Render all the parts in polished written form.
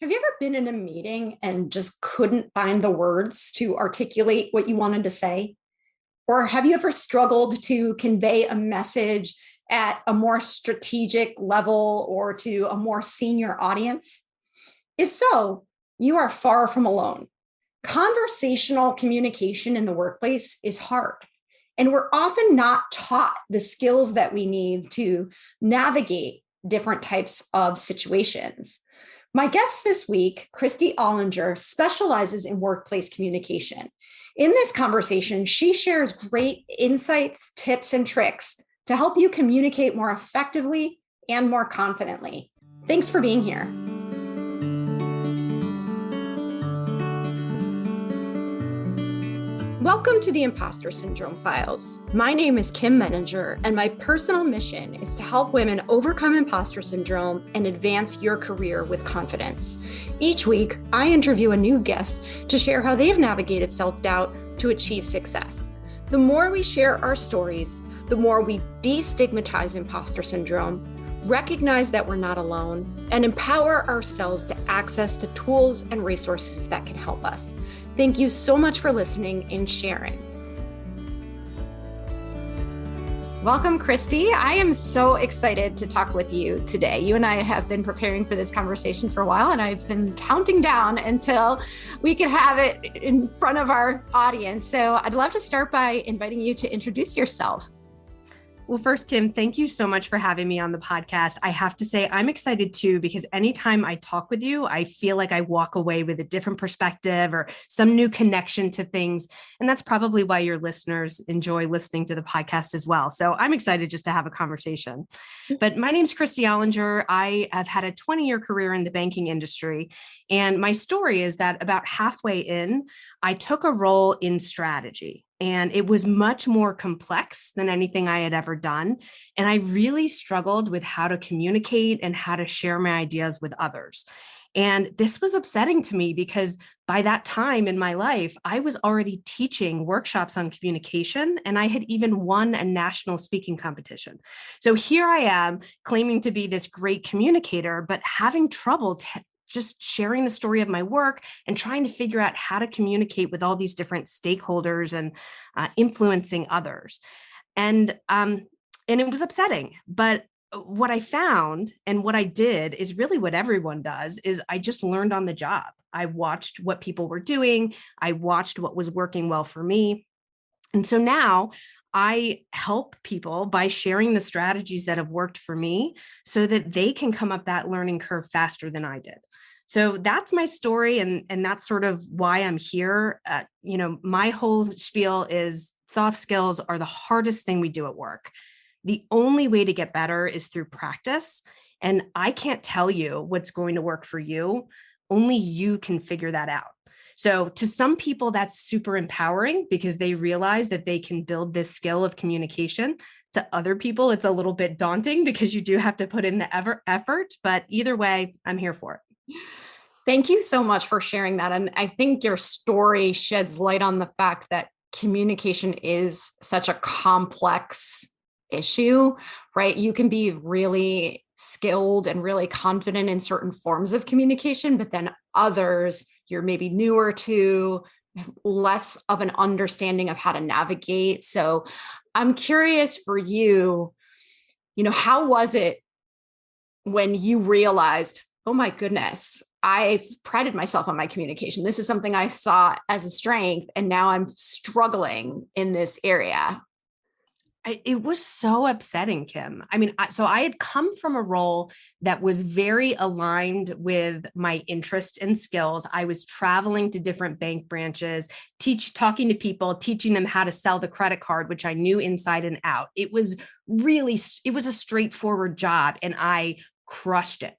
Have you ever been in a meeting and just couldn't find the words to articulate what you wanted to say? Or have you ever struggled to convey a message at a more strategic level or to a more senior audience? If so, you are far from alone. Conversational communication in the workplace is hard, and we're often not taught the skills that we need to navigate different types of situations. My guest this week, Kristy Olinger, specializes in workplace communication. In this conversation, she shares great insights, tips, and tricks to help you communicate more effectively and more confidently. Thanks for being here. Welcome to the Impostor Syndrome Files. My name is Meninger, and my personal mission is to help women overcome imposter syndrome and advance your career with confidence. Each week, I interview a new guest to share how they've navigated self-doubt to achieve success. The more we share our stories, the more we destigmatize imposter syndrome, recognize that we're not alone, and empower ourselves to access the tools and resources that can help us. Thank you so much for listening and sharing. Welcome, Kristy. I am so excited to talk with you today. You and I have been preparing for this conversation for a while, and I've been counting down until we could have it in front of our audience. So I'd love to start by inviting you to introduce yourself. Well, first, Kim, thank you so much for having me on the podcast. I have to say I'm excited too, because anytime I talk with you, I feel like I walk away with a different perspective or some new connection to things. And that's probably why your listeners enjoy listening to the podcast as well. So I'm excited just to have a conversation. But my name's Kristy Olinger. I have had a 20-year career in the banking industry. And my story is that about halfway in, I took a role in strategy. And it was much more complex than anything I had ever done. And I really struggled with how to communicate and how to share my ideas with others. And this was upsetting to me because by that time in my life, I was already teaching workshops on communication, and I had even won a national speaking competition. So here I am claiming to be this great communicator, but having trouble just sharing the story of my work and trying to figure out how to communicate with all these different stakeholders and influencing others. And it was upsetting. But what I found and what I did is really what everyone does is I just learned on the job. I watched what people were doing. I watched what was working well for me. And so now I help people by sharing the strategies that have worked for me so that they can come up that learning curve faster than I did. So that's my story. And that's sort of why I'm here. My whole spiel is soft skills are the hardest thing we do at work. The only way to get better is through practice. And I can't tell you what's going to work for you. Only you can figure that out. So to some people, that's super empowering because they realize that they can build this skill of communication. To other people, it's a little bit daunting because you do have to put in the effort. But either way, I'm here for it. Thank you so much for sharing that. And I think your story sheds light on the fact that communication is such a complex issue, right? You can be really skilled and really confident in certain forms of communication, but then others you're maybe newer to, less of an understanding of how to navigate. So I'm curious for you, how was it when you realized, oh my goodness, I've prided myself on my communication. This is something I saw as a strength, and now I'm struggling in this area. It was so upsetting, Kim. I mean, so I had come from a role that was very aligned with my interest and skills. I was traveling to different bank branches, talking to people, teaching them how to sell the credit card, which I knew inside and out. It was a straightforward job, and I crushed it.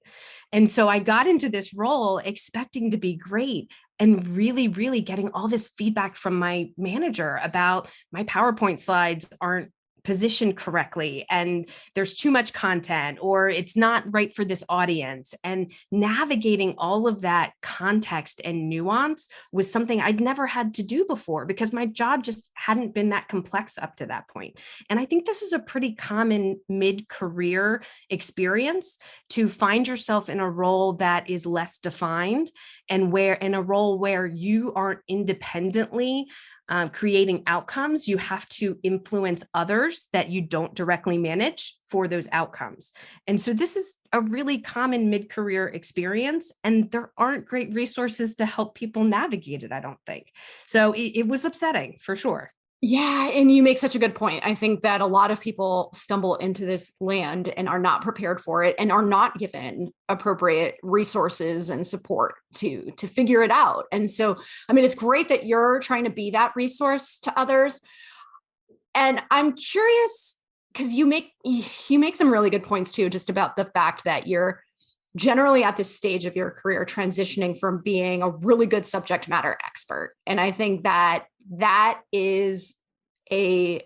And so I got into this role expecting to be great and really, really getting all this feedback from my manager about my PowerPoint slides aren't positioned correctly and there's too much content or it's not right for this audience. And navigating all of that context and nuance was something I'd never had to do before because my job just hadn't been that complex up to that point. And I think this is a pretty common mid-career experience to find yourself in a role that is less defined and where in a role where you aren't independently creating outcomes, you have to influence others that you don't directly manage for those outcomes. And so this is a really common mid-career experience, and there aren't great resources to help people navigate it, I don't think. So it was upsetting for sure. Yeah. And you make such a good point. I think that a lot of people stumble into this land and are not prepared for it and are not given appropriate resources and support to figure it out. And so, I mean, it's great that you're trying to be that resource to others. And I'm curious because you make some really good points too, just about the fact that you're generally at this stage of your career transitioning from being a really good subject matter expert. And I think that is a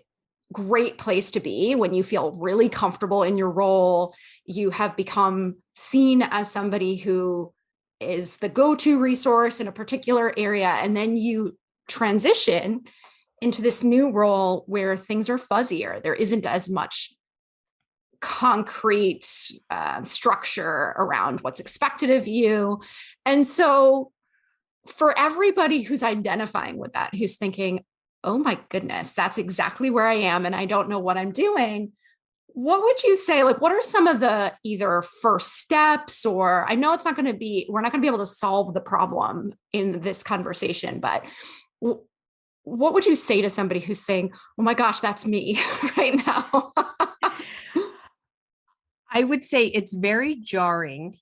great place to be when you feel really comfortable in your role. You have become seen as somebody who is the go-to resource in a particular area. And then you transition into this new role where things are fuzzier. There isn't as much concrete structure around what's expected of you. And so for everybody who's identifying with that, who's thinking, oh my goodness, that's exactly where I am and I don't know what I'm doing, what would you say, like, what are some of the either first steps, or I know we're not going to be able to solve the problem in this conversation, but what would you say to somebody who's saying, oh my gosh, that's me right now? I would say it's very jarring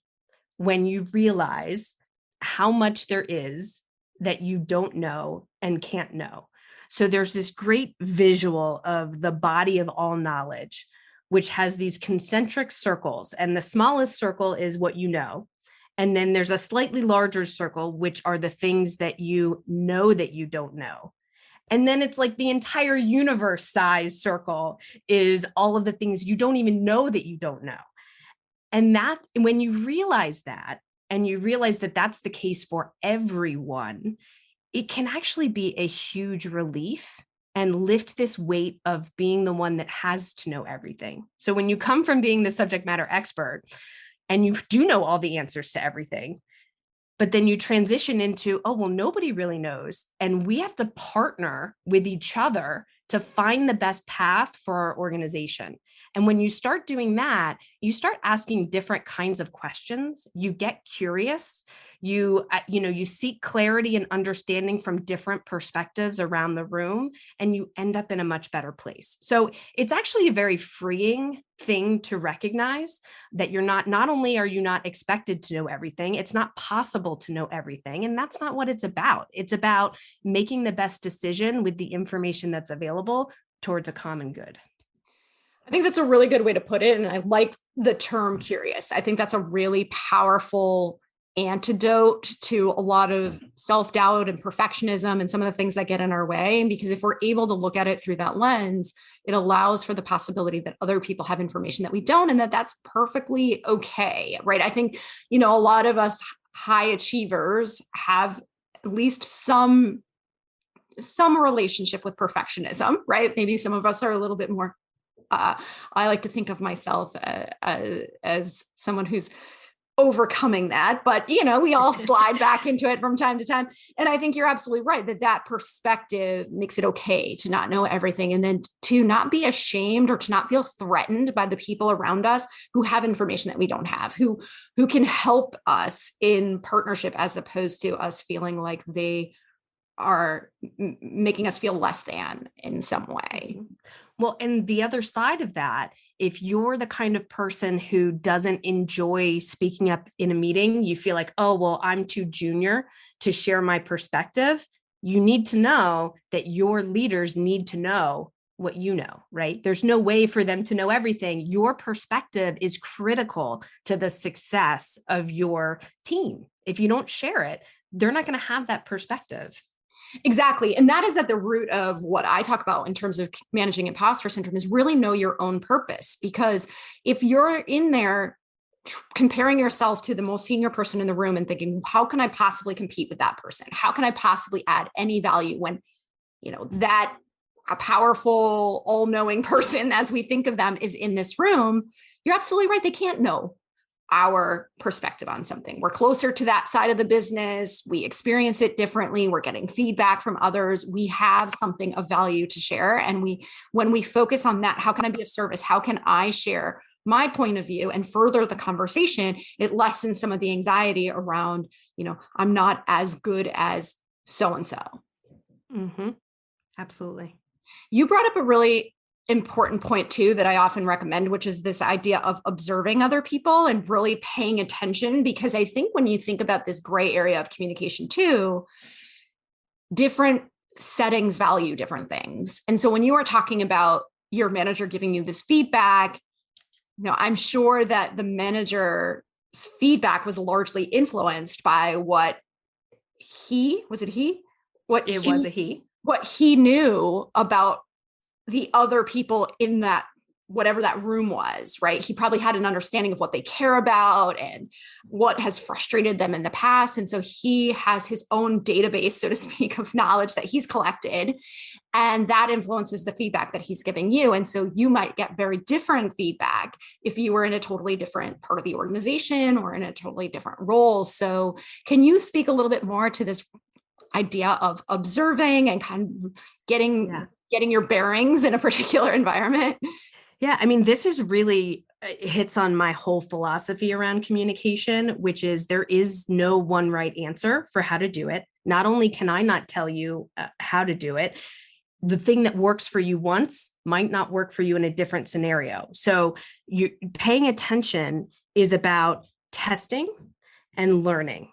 when you realize how much there is that you don't know and can't know. So there's this great visual of the body of all knowledge, which has these concentric circles, and the smallest circle is what you know. And then there's a slightly larger circle, which are the things that you know that you don't know. And then it's like the entire universe size circle is all of the things you don't even know that you don't know. And that when you realize that, and you realize that that's the case for everyone, it can actually be a huge relief and lift this weight of being the one that has to know everything. So when you come from being the subject matter expert and you do know all the answers to everything, but then you transition into, oh, well, nobody really knows. And we have to partner with each other to find the best path for our organization. And when you start doing that, you start asking different kinds of questions. You get curious. You seek clarity and understanding from different perspectives around the room, and you end up in a much better place. So it's actually a very freeing thing to recognize that not only are you not expected to know everything, it's not possible to know everything. And that's not what it's about. It's about making the best decision with the information that's available towards a common good. I think that's a really good way to put it. And I like the term curious. I think that's a really powerful antidote to a lot of self-doubt and perfectionism and some of the things that get in our way. Because if we're able to look at it through that lens, it allows for the possibility that other people have information that we don't, and that's perfectly okay, right? I think, a lot of us high achievers have at least some relationship with perfectionism, right? Maybe some of us are a little bit more, I like to think of myself as someone who's overcoming that, but we all slide back into it from time to time. And I think you're absolutely right that perspective makes it okay to not know everything, and then to not be ashamed or to not feel threatened by the people around us who have information that we don't have, who can help us in partnership, as opposed to us feeling like they are making us feel less than in some way. Well, and the other side of that, if you're the kind of person who doesn't enjoy speaking up in a meeting, you feel like, oh, well, I'm too junior to share my perspective. You need to know that your leaders need to know what you know, right? There's no way for them to know everything. Your perspective is critical to the success of your team. If you don't share it, they're not going to have that perspective. Exactly. And that is at the root of what I talk about in terms of managing imposter syndrome, is really know your own purpose. Because if you're in there comparing yourself to the most senior person in the room and thinking, how can I possibly compete with that person? How can I possibly add any value when, that a powerful, all-knowing person, as we think of them, is in this room? You're absolutely right. They can't know our perspective on something. We're closer to that side of the business. We experience it differently. We're getting feedback from others. We have something of value to share. And when we focus on that, how can I be of service? How can I share my point of view and further the conversation? It lessens some of the anxiety around, I'm not as good as so-and-so. Mm-hmm. Absolutely. You brought up a really important point too, that I often recommend, which is this idea of observing other people and really paying attention. Because I think when you think about this gray area of communication too, different settings value different things. And so when you are talking about your manager giving you this feedback, I'm sure that the manager's feedback was largely influenced by what was a he? What he knew about the other people in that, whatever that room was, right? He probably had an understanding of what they care about and what has frustrated them in the past. And so he has his own database, so to speak, of knowledge that he's collected. And that influences the feedback that he's giving you. And so you might get very different feedback if you were in a totally different part of the organization or in a totally different role. So can you speak a little bit more to this idea of observing and kind of getting your bearings in a particular environment? Yeah. I mean, this is really hits on my whole philosophy around communication, which is there is no one right answer for how to do it. Not only can I not tell you how to do it, the thing that works for you once might not work for you in a different scenario. So you paying attention is about testing and learning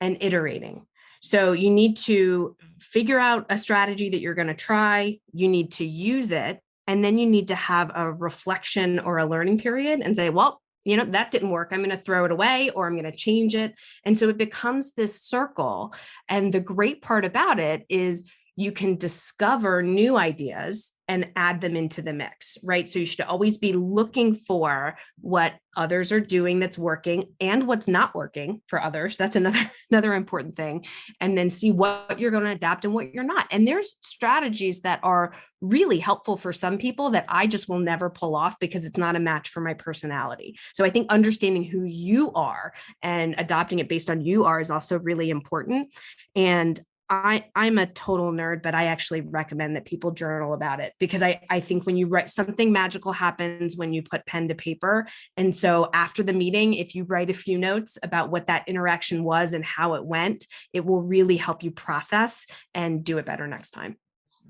and iterating. So you need to figure out a strategy that you're going to try. You need to use it. And then you need to have a reflection or a learning period and say, well, that didn't work. I'm going to throw it away or I'm going to change it. And so it becomes this circle. And the great part about it is you can discover new ideas and add them into the mix, right? So you should always be looking for what others are doing that's working and what's not working for others. That's another important thing. And then see what you're going to adapt and what you're not. And there's strategies that are really helpful for some people that I just will never pull off because it's not a match for my personality. So I think understanding who you are and adopting it based on you are is also really important. And I'm a total nerd, but I actually recommend that people journal about it because I think when you write, something magical happens when you put pen to paper. And so after the meeting, if you write a few notes about what that interaction was and how it went, it will really help you process and do it better next time.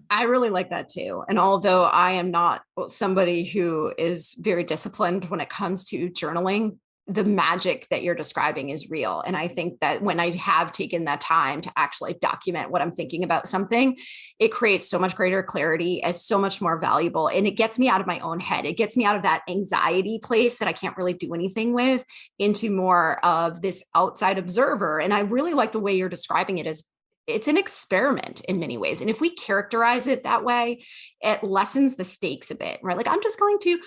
I really like that too. And although I am not somebody who is very disciplined when it comes to journaling, the magic that you're describing is real. And I think that when I have taken that time to actually document what I'm thinking about something, it creates so much greater clarity. It's so much more valuable. And it gets me out of my own head. It gets me out of that anxiety place that I can't really do anything with into more of this outside observer. And I really like the way you're describing it as it's an experiment in many ways. And if we characterize it that way, it lessens the stakes a bit, right? Like I'm going to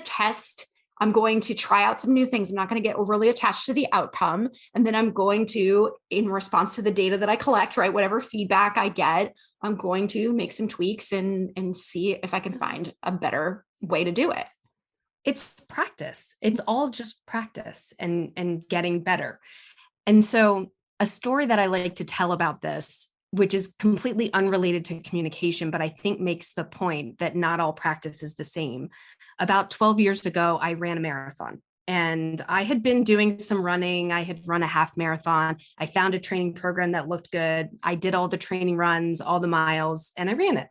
test. I'm going to try out some new things. I'm not going to get overly attached to the outcome. And then I'm going to, in response to the data that I collect, right, whatever feedback I get, I'm going to make some tweaks and see if I can find a better way to do it. It's practice. It's all just practice and getting better. And so a story that I like to tell about this, which is completely unrelated to communication, but I think makes the point that not all practice is the same. About 12 years ago, I ran a marathon and I had been doing some running. I had run a half marathon. I found a training program that looked good. I did all the training runs, all the miles, and I ran it.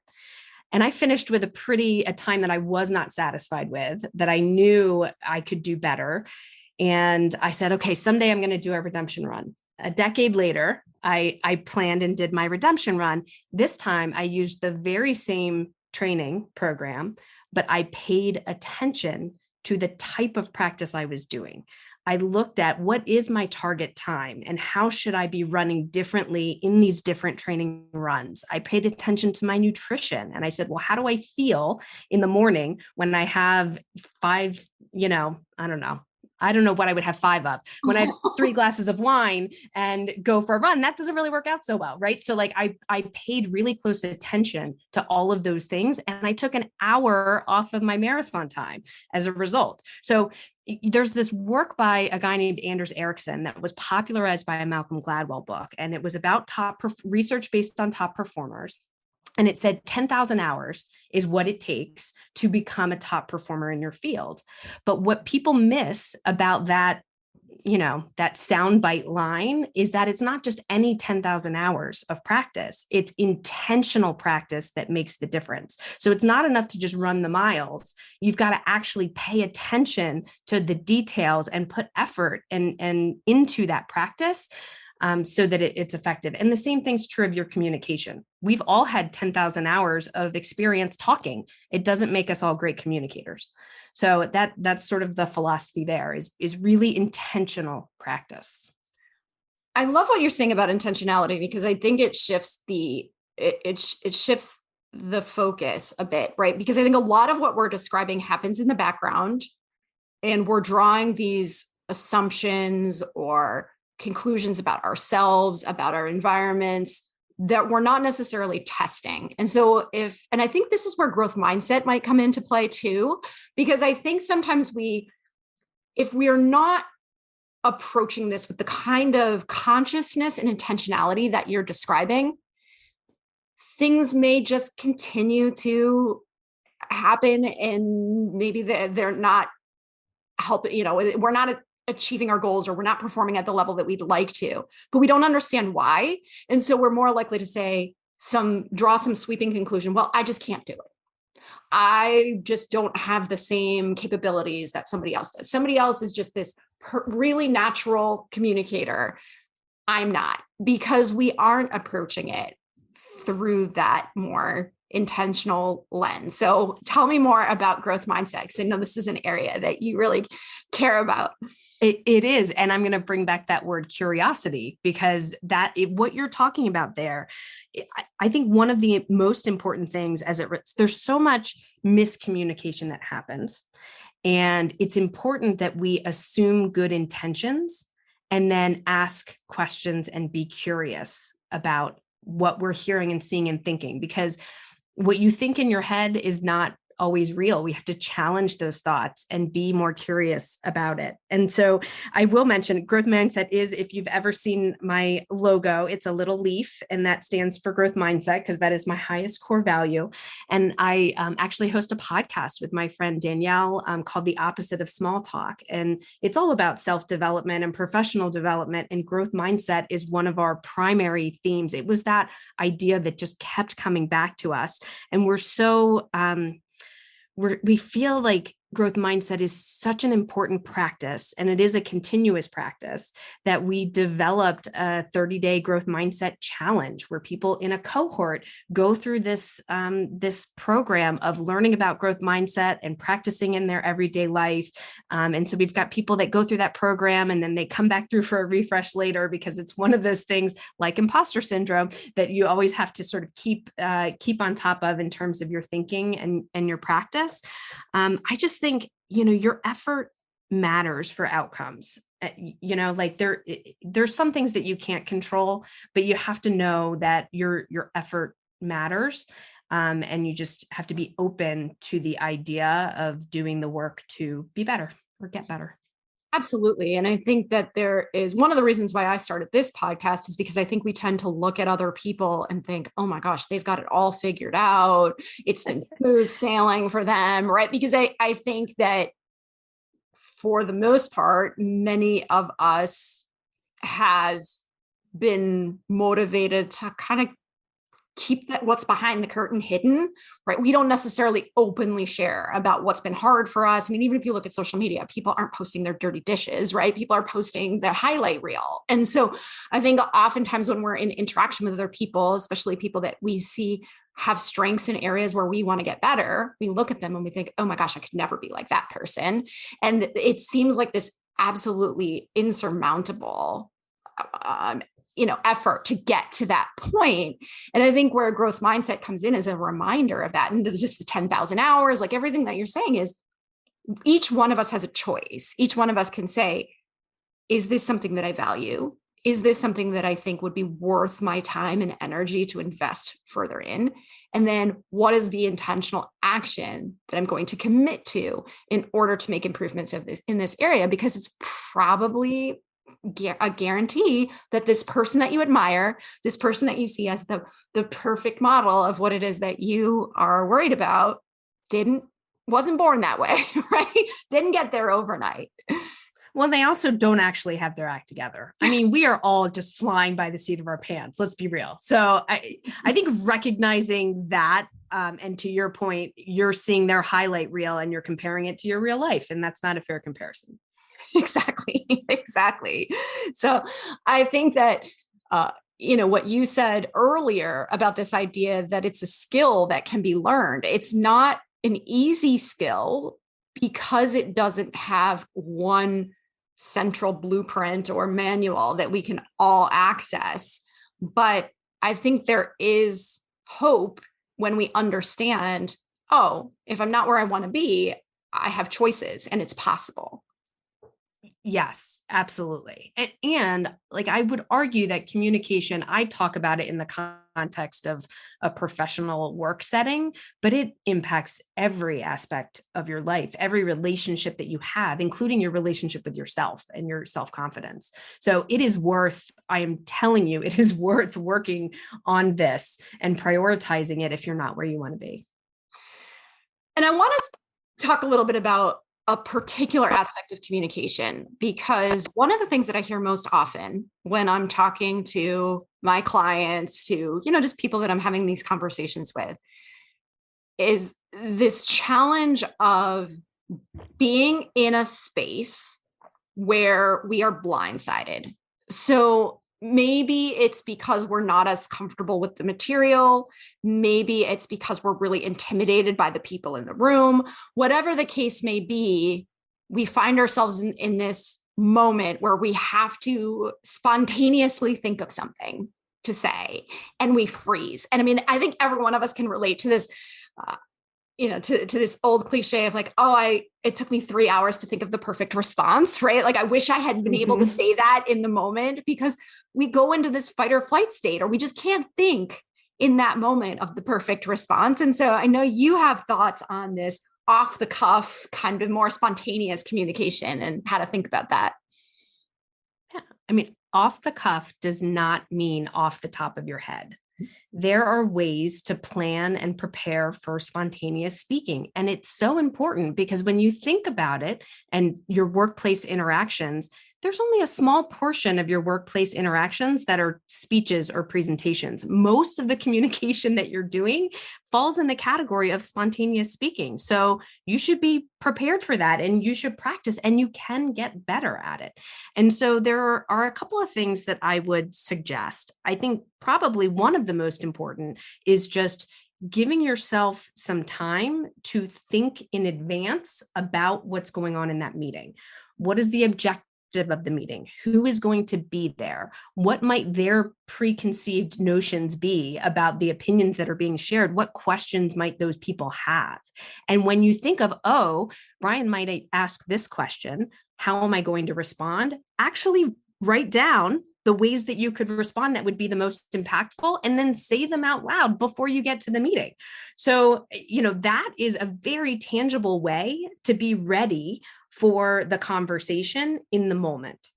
And I finished with a time that I was not satisfied with, that I knew I could do better. And I said, okay, someday I'm going to do a redemption run. A decade later, I planned and did my redemption run. This time I used the very same training program, but I paid attention to the type of practice I was doing. I looked at what is my target time and how should I be running differently in these different training runs. I paid attention to my nutrition and I said, well, how do I feel in the morning when I have five, I don't know what I would have five of when I have 3 glasses of wine and go for a run. That doesn't really work out so well, right? So like I paid really close attention to all of those things, and I took an hour off of my marathon time as a result. So there's this work by a guy named Anders Ericsson that was popularized by a Malcolm Gladwell book, and it was about research based on top performers. And it said 10,000 hours is what it takes to become a top performer in your field. But what people miss about that, that soundbite line is that it's not just any 10,000 hours of practice. It's intentional practice that makes the difference. So it's not enough to just run the miles. You've got to actually pay attention to the details and put effort and into that practice. So that it's effective. And the same thing's true of your communication. We've all had 10,000 hours of experience talking. It doesn't make us all great communicators. So that's sort of the philosophy there is really intentional practice. I love what you're saying about intentionality, because I think it shifts it shifts the focus a bit, right? Because I think a lot of what we're describing happens in the background, and we're drawing these assumptions or conclusions about ourselves, about our environments that we're not necessarily testing. And so and I think this is where growth mindset might come into play too, because I think sometimes if we are not approaching this with the kind of consciousness and intentionality that you're describing, things may just continue to happen, and maybe they're not helping, we're not achieving our goals, or we're not performing at the level that we'd like to, but we don't understand why. And so we're more likely to draw some sweeping conclusion. Well, I just can't do it. I just don't have the same capabilities that somebody else does. Somebody else is just this really natural communicator. I'm not, because we aren't approaching it through that more intentional lens. So tell me more about growth mindset, because I know this is an area that you really care about. It is. And I'm going to bring back that word curiosity, because what you're talking about there, I think one of the most important things there's so much miscommunication that happens. And it's important that we assume good intentions and then ask questions and be curious about what we're hearing and seeing and thinking, because what you think in your head is not always real. We have to challenge those thoughts and be more curious about it. And so I will mention growth mindset is, if you've ever seen my logo, it's a little leaf, and that stands for growth mindset, because that is my highest core value. And I actually host a podcast with my friend Danielle called The Opposite of Small Talk. And it's all about self-development and professional development. And growth mindset is one of our primary themes. It was that idea that just kept coming back to us. And we're so we feel like growth mindset is such an important practice, and it is a continuous practice, that we developed a 30-day growth mindset challenge where people in a cohort go through this program of learning about growth mindset and practicing in their everyday life. And so we've got people that go through that program, and then they come back through for a refresh later, because it's one of those things like imposter syndrome that you always have to sort of keep on top of in terms of your thinking and your practice. I just think, your effort matters for outcomes. Like there's some things that you can't control, but you have to know that your effort matters. And you just have to be open to the idea of doing the work to be better or get better. Absolutely. And I think that there is one of the reasons why I started this podcast is because I think we tend to look at other people and think, oh my gosh, they've got it all figured out. It's been smooth sailing for them, right? Because I think that for the most part, many of us have been motivated to kind of keep what's behind the curtain hidden, right? We don't necessarily openly share about what's been hard for us. I mean, even if you look at social media, people aren't posting their dirty dishes, right? People are posting their highlight reel. And so I think oftentimes when we're in interaction with other people, especially people that we see have strengths in areas where we want to get better, we look at them and we think, oh my gosh, I could never be like that person. And it seems like this absolutely insurmountable, effort to get to that point. And I think where a growth mindset comes in is a reminder of that. And just the 10,000 hours, like everything that you're saying is each one of us has a choice. Each one of us can say, is this something that I value? Is this something that I think would be worth my time and energy to invest further in? And then what is the intentional action that I'm going to commit to in order to make improvements of this in this area? Because it's probably a guarantee that this person that you admire, this person that you see as the perfect model of what it is that you are worried about, wasn't born that way, right? Didn't get there overnight. Well, they also don't actually have their act together. I mean, we are all just flying by the seat of our pants. Let's be real. So I think recognizing that, and to your point, you're seeing their highlight reel and you're comparing it to your real life. And that's not a fair comparison. Exactly. So I think that, what you said earlier about this idea that it's a skill that can be learned. It's not an easy skill because it doesn't have one central blueprint or manual that we can all access. But I think there is hope when we understand, if I'm not where I want to be, I have choices and it's possible. Yes, absolutely. And like, I would argue that communication, I talk about it in the context of a professional work setting, but it impacts every aspect of your life, every relationship that you have, including your relationship with yourself and your self-confidence. So I am telling you, it is worth working on this and prioritizing it if you're not where you want to be. And I want to talk a little bit about a particular aspect of communication, because one of the things that I hear most often when I'm talking to my clients, to, just people that I'm having these conversations with, is this challenge of being in a space where we are blindsided. So maybe it's because we're not as comfortable with the material. Maybe it's because we're really intimidated by the people in the room. Whatever the case may be, we find ourselves in this moment where we have to spontaneously think of something to say, and we freeze. And I mean, I think every one of us can relate to this, to this old cliche of like, it took me 3 hours to think of the perfect response, right? Like, I wish I had been able to say that in the moment, because we go into this fight or flight state, or we just can't think in that moment of the perfect response. And so I know you have thoughts on this off the cuff, kind of more spontaneous communication and how to think about that. Yeah. I mean, off the cuff does not mean off the top of your head. There are ways to plan and prepare for spontaneous speaking. And it's so important because when you think about it and your workplace interactions, there's only a small portion of your workplace interactions that are speeches or presentations. Most of the communication that you're doing falls in the category of spontaneous speaking. So you should be prepared for that, and you should practice, and you can get better at it. And so there are a couple of things that I would suggest. I think probably one of the most important is just giving yourself some time to think in advance about what's going on in that meeting. What is the objective of the meeting? Who is going to be there? What might their preconceived notions be about the opinions that are being shared? What questions might those people have? And when you think of, Brian might ask this question, how am I going to respond? Actually write down the ways that you could respond that would be the most impactful, and then say them out loud before you get to the meeting. So, that is a very tangible way to be ready for the conversation in the moment.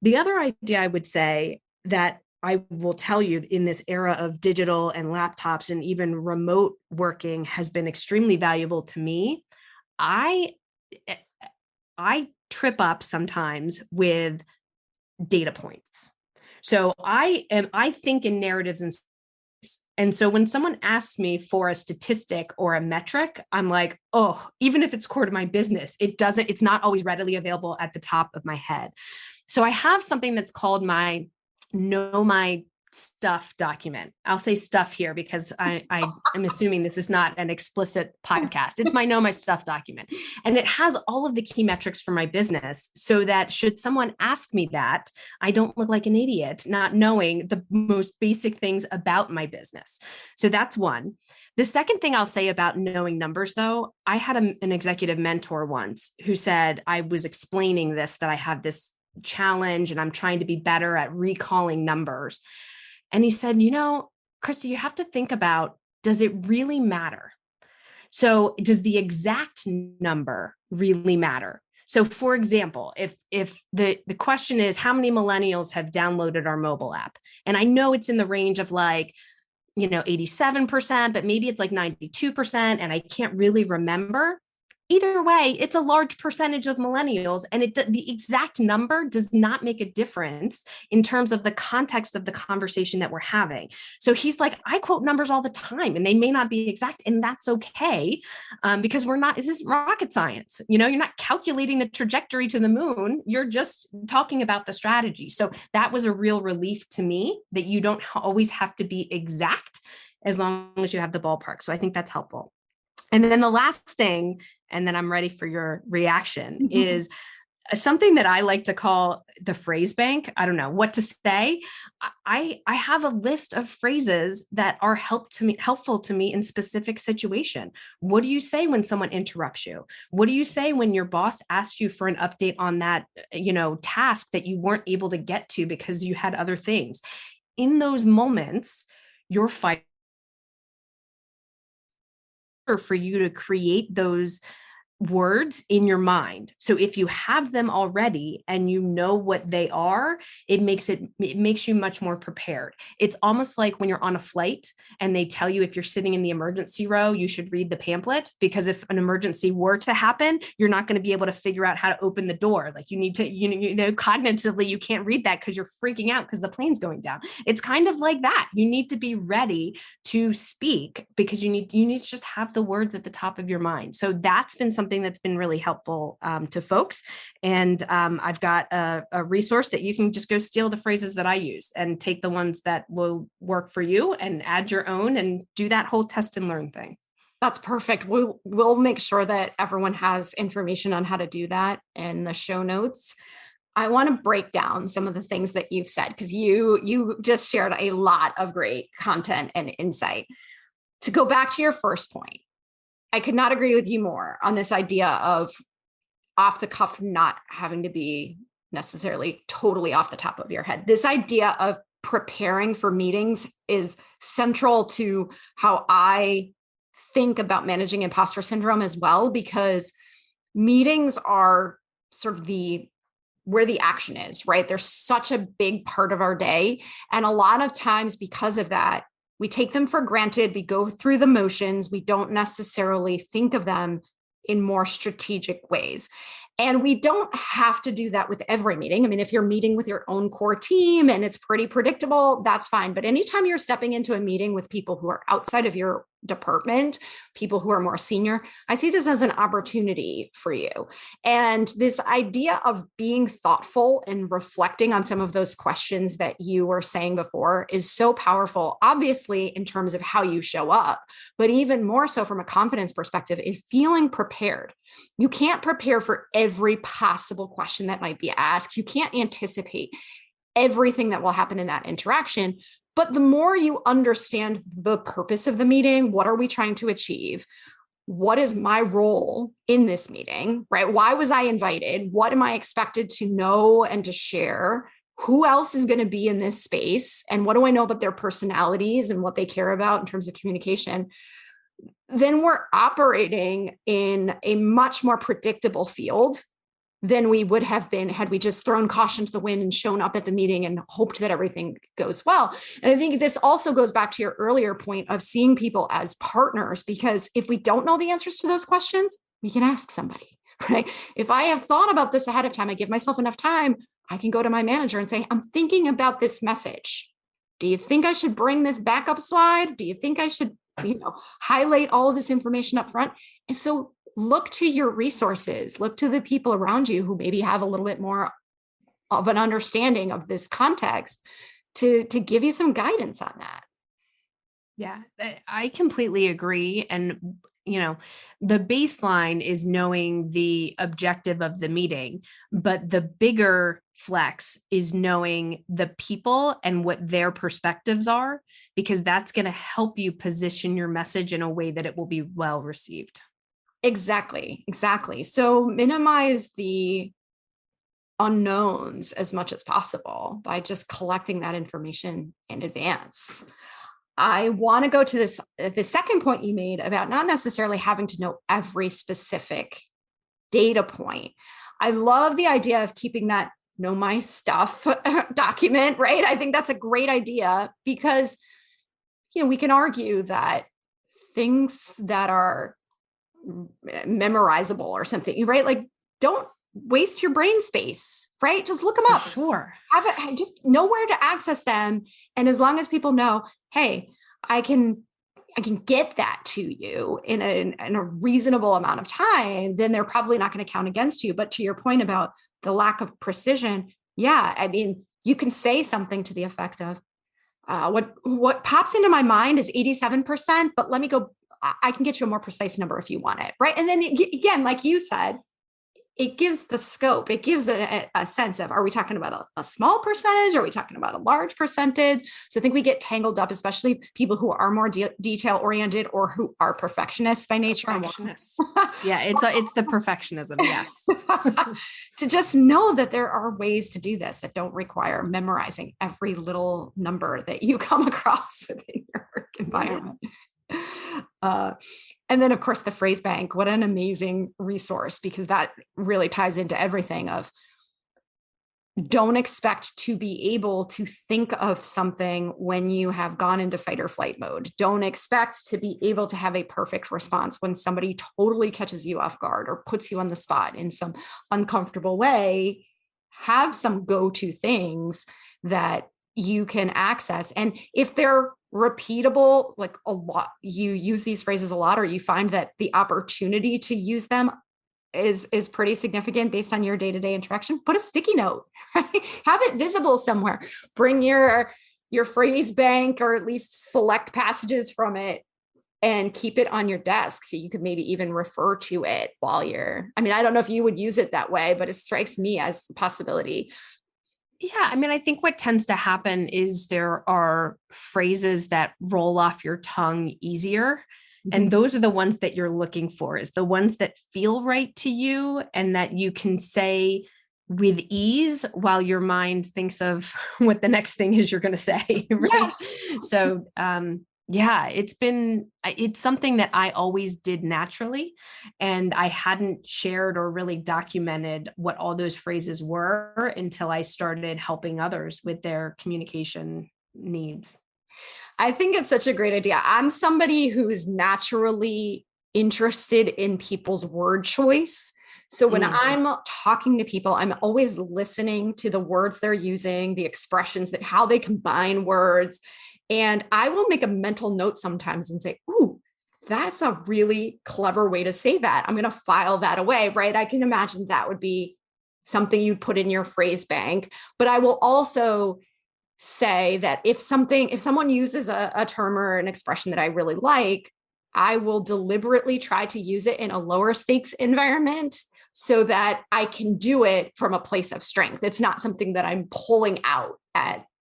The other idea I would say that I will tell you in this era of digital and laptops and even remote working has been extremely valuable to me. I trip up sometimes with data points. So I think in narratives and so when someone asks me for a statistic or a metric, I'm like, even if it's core to my business, it's not always readily available at the top of my head. So I have something that's called my stuff document. I'll say stuff here because I am assuming this is not an explicit podcast. It's my Know My Stuff document. And it has all of the key metrics for my business so that should someone ask me that, I don't look like an idiot, not knowing the most basic things about my business. So that's one. The second thing I'll say about knowing numbers, though, I had an executive mentor once who said, I was explaining this, that I have this challenge and I'm trying to be better at recalling numbers. And he said, Kristy, you have to think about, does it really matter? So does the exact number really matter? So for example, if the question is how many millennials have downloaded our mobile app? And I know it's in the range of 87%, but maybe it's 92%, and I can't really remember. Either way, it's a large percentage of millennials, and the exact number does not make a difference in terms of the context of the conversation that we're having. So he's like, I quote numbers all the time, and they may not be exact, and that's okay, because this is rocket science. You're not calculating the trajectory to the moon. You're just talking about the strategy. So that was a real relief to me that you don't always have to be exact as long as you have the ballpark. So I think that's helpful. And then the last thing, and then I'm ready for your reaction, is something that I like to call the phrase bank. I don't know what to say. I have a list of phrases that are helpful to me in specific situation. What do you say when someone interrupts you? What do you say when your boss asks you for an update on that, task that you weren't able to get to because you had other things? In those moments, you're fighting for you to create those words in your mind. So if you have them already and you know what they are, it makes you much more prepared. It's almost like when you're on a flight and they tell you if you're sitting in the emergency row, you should read the pamphlet, because if an emergency were to happen, you're not going to be able to figure out how to open the door. You need to, cognitively, you can't read that because you're freaking out because the plane's going down. It's kind of like that. You need to be ready to speak because you need to just have the words at the top of your mind. So that's been something that's been really helpful to folks. And I've got a resource that you can just go steal the phrases that I use and take the ones that will work for you and add your own and do that whole test and learn thing. That's perfect. We'll make sure that everyone has information on how to do that in the show notes. I want to break down some of the things that you've said, because you just shared a lot of great content and insight. To go back to your first point, I could not agree with you more on this idea of off the cuff not having to be necessarily totally off the top of your head. This idea of preparing for meetings is central to how I think about managing imposter syndrome as well, because meetings are sort of where the action is, right? They're such a big part of our day. And a lot of times because of that, we take them for granted. We go through the motions. We don't necessarily think of them in more strategic ways. And we don't have to do that with every meeting. I mean, if you're meeting with your own core team and it's pretty predictable, that's fine. But anytime you're stepping into a meeting with people who are outside of your department, people who are more senior, I see this as an opportunity for you. And this idea of being thoughtful and reflecting on some of those questions that you were saying before is so powerful, obviously, in terms of how you show up, but even more so from a confidence perspective, in feeling prepared. You can't prepare for every possible question that might be asked. You can't anticipate everything that will happen in that interaction. But the more you understand the purpose of the meeting, what are we trying to achieve? What is my role in this meeting, right? Why was I invited? What am I expected to know and to share? Who else is going to be in this space? And what do I know about their personalities and what they care about in terms of communication? Then we're operating in a much more predictable field than we would have been had we just thrown caution to the wind and shown up at the meeting and hoped that everything goes well. And I think this also goes back to your earlier point of seeing people as partners, because if we don't know the answers to those questions, we can ask somebody, right? If I have thought about this ahead of time, I give myself enough time, I can go to my manager and say, I'm thinking about this message. Do you think I should bring this backup slide? Do you think I should, highlight all of this information up front? And so look to your resources, look to the people around you who maybe have a little bit more of an understanding of this context to give you some guidance on that. Yeah, I completely agree. And, the baseline is knowing the objective of the meeting, but the bigger flex is knowing the people and what their perspectives are, because that's going to help you position your message in a way that it will be well received. Exactly. So minimize the unknowns as much as possible by just collecting that information in advance. I want to go to the second point you made about not necessarily having to know every specific data point. I love the idea of keeping that know my stuff document, right? I think that's a great idea because, we can argue that things that are memorizable or something, right? Like, don't waste your brain space, right? Just look them up. Sure. Just know where to access them. And as long as people know, hey, I can get that to you in a reasonable amount of time, then they're probably not going to count against you. But to your point about the lack of precision, yeah, I mean, you can say something to the effect of, what pops into my mind is 87%, but let me go, I can get you a more precise number if you want it, right? And then again, like you said, it gives the scope. It gives a sense of, are we talking about a small percentage? Are we talking about a large percentage? So I think we get tangled up, especially people who are more detail oriented or who are perfectionists by nature. Yeah, it's the perfectionism. Yes. To just know that there are ways to do this that don't require memorizing every little number that you come across within your work environment. And then, of course, the phrase bank, what an amazing resource, because that really ties into everything of don't expect to be able to think of something when you have gone into fight or flight mode. Don't expect to be able to have a perfect response when somebody totally catches you off guard or puts you on the spot in some uncomfortable way. Have some go-to things that you can access. And if they're repeatable, like a lot, you use these phrases a lot, or you find that the opportunity to use them is pretty significant based on your day-to-day interaction, put a sticky note, right? Have it visible somewhere. Bring your phrase bank, or at least select passages from it, and keep it on your desk so you could maybe even refer to it while I don't know if you would use it that way, but it strikes me as a possibility. Yeah, I think what tends to happen is there are phrases that roll off your tongue easier. And those are the ones that you're looking for, is the ones that feel right to you and that you can say with ease while your mind thinks of what the next thing is you're going to say. Right. Yes. So, yeah, it's something that I always did naturally, and I hadn't shared or really documented what all those phrases were until I started helping others with their communication needs. I think it's such a great idea. I'm somebody who is naturally interested in people's word choice. So when I'm talking to people, I'm always listening to the words they're using, the expressions, that how they combine words. And I will make a mental note sometimes and say, ooh, that's a really clever way to say that. I'm going to file that away, right? I can imagine that would be something you'd put in your phrase bank. But I will also say that if someone uses a term or an expression that I really like, I will deliberately try to use it in a lower stakes environment so that I can do it from a place of strength. It's not something that I'm pulling out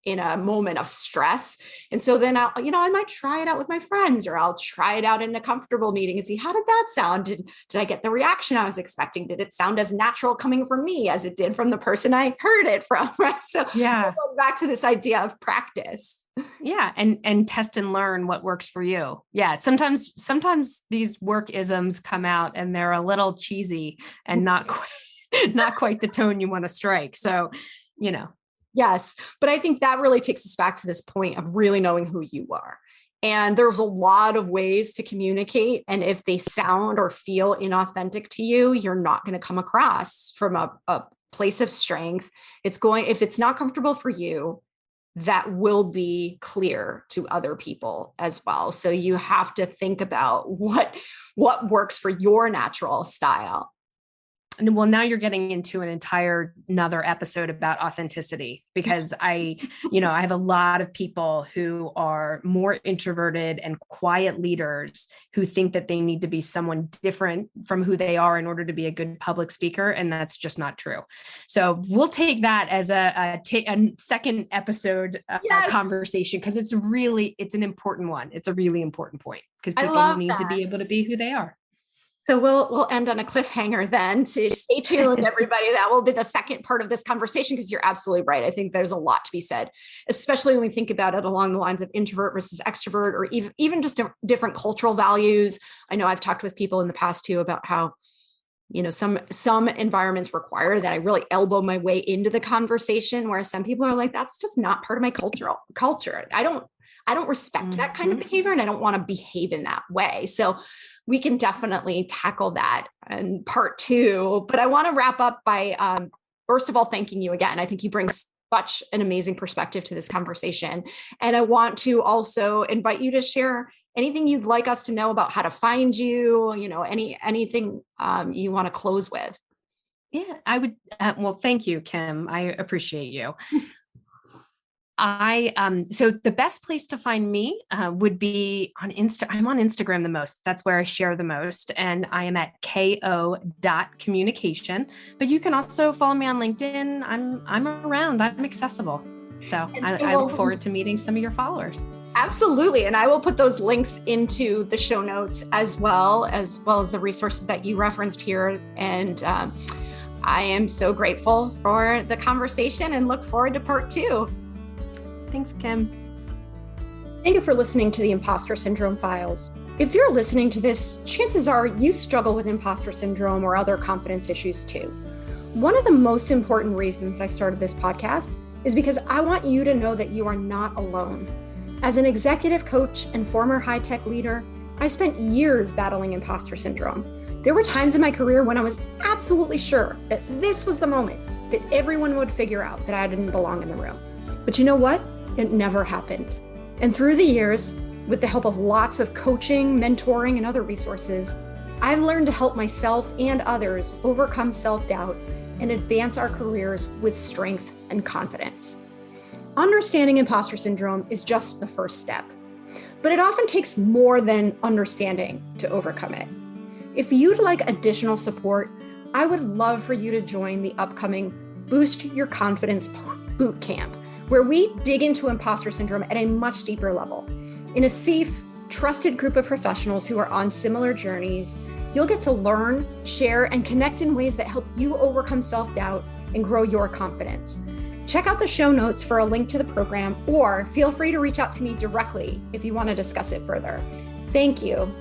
in a moment of stress. And so then I might try it out with my friends, or I'll try it out in a comfortable meeting and see, how did that sound? Did I get the reaction I was expecting? Did it sound as natural coming from me as it did from the person I heard it from? Right. So, yeah. So it goes back to this idea of practice. Yeah. And test and learn what works for you. Yeah. Sometimes these work isms come out and they're a little cheesy and not quite the tone you want to strike. So, Yes. But I think that really takes us back to this point of really knowing who you are. And there's a lot of ways to communicate. And if they sound or feel inauthentic to you, you're not going to come across from a place of strength. If it's not comfortable for you, that will be clear to other people as well. So you have to think about what works for your natural style. well, now you're getting into another episode about authenticity, because I have a lot of people who are more introverted and quiet leaders who think that they need to be someone different from who they are in order to be a good public speaker. And that's just not true. So we'll take that as a second episode conversation, because it's an important one. It's a really important point, because people need to be able to be who they are. So we'll end on a cliffhanger then. So stay tuned, everybody. That will be the second part of this conversation, because you're absolutely right. I think there's a lot to be said, especially when we think about it along the lines of introvert versus extrovert, or even just different cultural values. I know I've talked with people in the past too about how, some environments require that I really elbow my way into the conversation, whereas some people are like, that's just not part of my culture. I don't respect that kind of behavior, and I don't want to behave in that way. So we can definitely tackle that in part 2. But I want to wrap up by, first of all, thanking you again. I think you bring such an amazing perspective to this conversation. And I want to also invite you to share anything you'd like us to know about how to find you, anything you want to close with. Yeah, I would. Well, thank you, Kim. I appreciate you. So the best place to find me would be on I'm on Instagram the most. That's where I share the most. And I am at ko.communication, but you can also follow me on LinkedIn. I'm around, I'm accessible. So I look forward to meeting some of your followers. Absolutely. And I will put those links into the show notes as well as the resources that you referenced here. And I am so grateful for the conversation and look forward to part 2. Thanks, Kim. Thank you for listening to the Impostor Syndrome Files. If you're listening to this, chances are you struggle with imposter syndrome or other confidence issues too. One of the most important reasons I started this podcast is because I want you to know that you are not alone. As an executive coach and former high-tech leader, I spent years battling imposter syndrome. There were times in my career when I was absolutely sure that this was the moment that everyone would figure out that I didn't belong in the room. But you know what? It never happened. And through the years, with the help of lots of coaching, mentoring, and other resources, I've learned to help myself and others overcome self-doubt and advance our careers with strength and confidence. Understanding imposter syndrome is just the first step, but it often takes more than understanding to overcome it. If you'd like additional support, I would love for you to join the upcoming Boost Your Confidence Boot Camp, where we dig into imposter syndrome at a much deeper level. In a safe, trusted group of professionals who are on similar journeys, you'll get to learn, share, and connect in ways that help you overcome self-doubt and grow your confidence. Check out the show notes for a link to the program, or feel free to reach out to me directly if you want to discuss it further. Thank you.